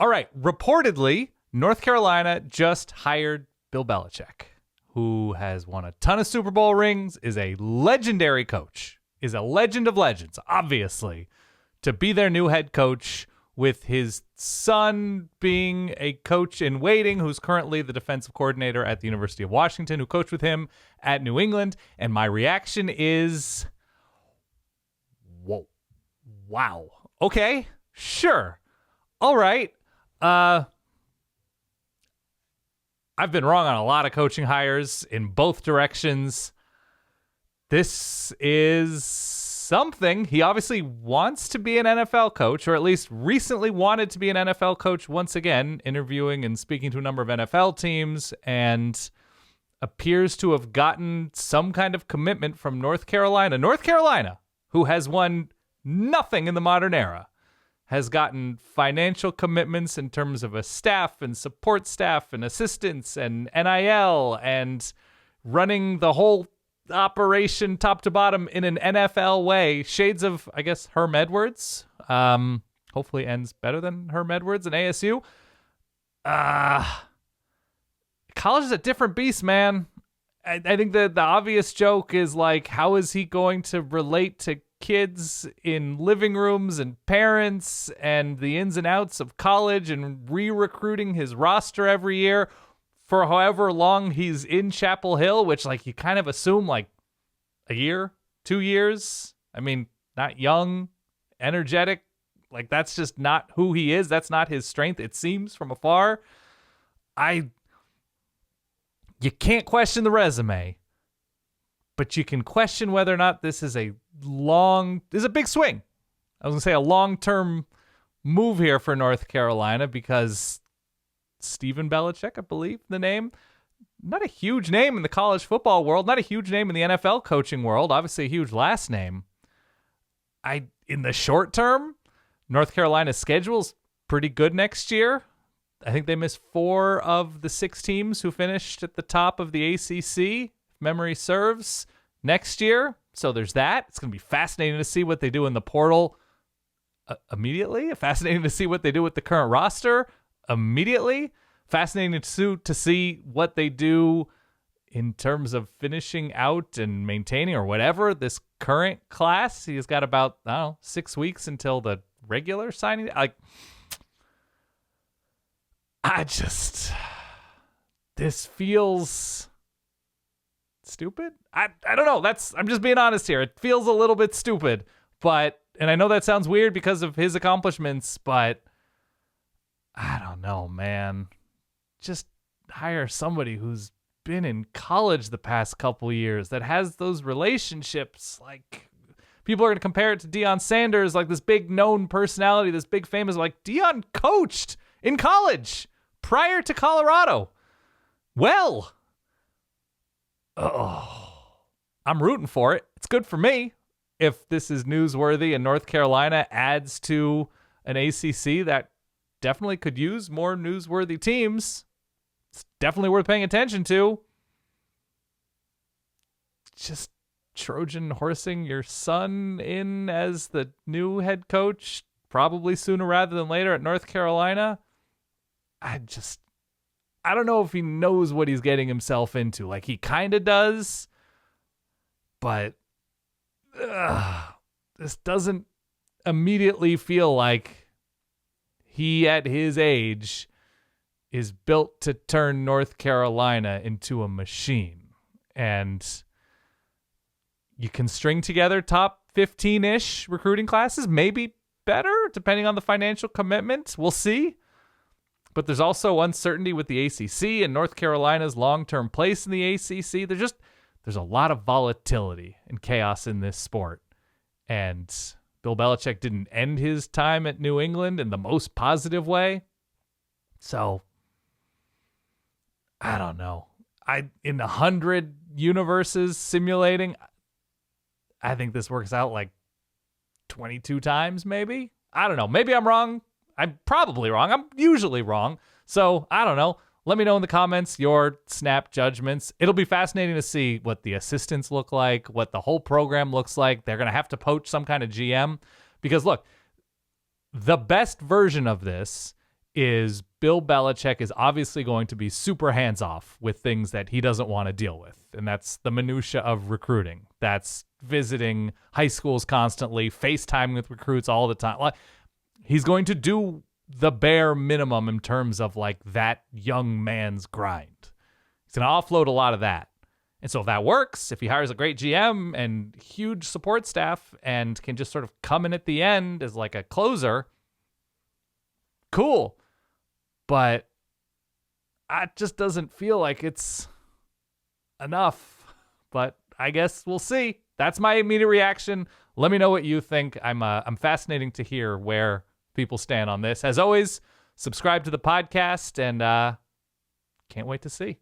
All right. Reportedly, North Carolina just hired Bill Belichick, who has won a ton of Super Bowl rings, is a legendary coach, is a legend of legends, obviously, to be their new head coach, with his son being a coach in waiting, who's currently the defensive coordinator at the University of Washington, who coached with him at New England. And my reaction is, whoa, wow. Okay, sure. All right. I've been wrong on a lot of coaching hires in both directions. This is something. He obviously wants to be an NFL coach, or at least recently wanted to be an NFL coach once again, interviewing and speaking to a number of NFL teams, and appears to have gotten some kind of commitment from North Carolina. North Carolina, who has won nothing in the modern era, has gotten financial commitments in terms of a staff and support staff and assistants and NIL and running the whole operation top to bottom in an NFL way. Shades of, I guess, Herm Edwards. Hopefully ends better than Herm Edwards and ASU. College is a different beast, man. I think the obvious joke is like, how is he going to relate to kids in living rooms and parents and the ins and outs of college and re-recruiting his roster every year for however long he's in Chapel Hill, which like you kind of assume like a year, 2 years. I mean, not young, energetic. Like that's just not who he is. That's not his strength, it seems from afar. You can't question the resume, but you can question whether or not this is a big swing. I was going to say a long-term move here for North Carolina, because Stephen Belichick, I believe the name, not a huge name in the college football world, not a huge name in the NFL coaching world, obviously a huge last name. In the short term, North Carolina's schedule's pretty good next year. I think they missed 4 of the 6 teams who finished at the top of the ACC, if memory serves, next year. So there's that. It's going to be fascinating to see what they do in the portal immediately. Fascinating to see what they do with the current roster immediately. Fascinating to see what they do in terms of finishing out and maintaining or whatever this current class. He's got about, 6 weeks until the regular signing. This feels stupid. I don't know. I'm just being honest here. It feels a little bit stupid, and I know that sounds weird because of his accomplishments, but I don't know, man. Just hire somebody who's been in college the past couple years that has those relationships. Like, people are going to compare it to Deion Sanders, like this big known personality, this big famous, like Deion coached in college prior to Colorado. Well, I'm rooting for it. It's good for me. If this is newsworthy and North Carolina adds to an ACC that definitely could use more newsworthy teams, it's definitely worth paying attention to. Just Trojan horsing your son in as the new head coach, probably sooner rather than later at North Carolina. I don't know if he knows what he's getting himself into. Like, he kind of does, but this doesn't immediately feel like he, at his age, is built to turn North Carolina into a machine. And you can string together top 15-ish recruiting classes, maybe better, depending on the financial commitment. We'll see. But there's also uncertainty with the ACC and North Carolina's long-term place in the ACC. There's a lot of volatility and chaos in this sport. And Bill Belichick didn't end his time at New England in the most positive way. So, I don't know. In 100 universes simulating, I think this works out like 22 times, maybe. I don't know. Maybe I'm wrong. I'm probably wrong. I'm usually wrong. So, I don't know. Let me know in the comments your snap judgments. It'll be fascinating to see what the assistants look like, what the whole program looks like. They're going to have to poach some kind of GM. Because, look, the best version of this is Bill Belichick is obviously going to be super hands-off with things that he doesn't want to deal with. And that's the minutia of recruiting. That's visiting high schools constantly, FaceTime with recruits all the time. Like, he's going to do the bare minimum in terms of like that young man's grind. He's going to offload a lot of that. And so if that works, if he hires a great GM and huge support staff and can just sort of come in at the end as like a closer, cool. But it just doesn't feel like it's enough. But I guess we'll see. That's my immediate reaction. Let me know what you think. I'm fascinating to hear where people stand on this. As always, subscribe to the podcast and can't wait to see.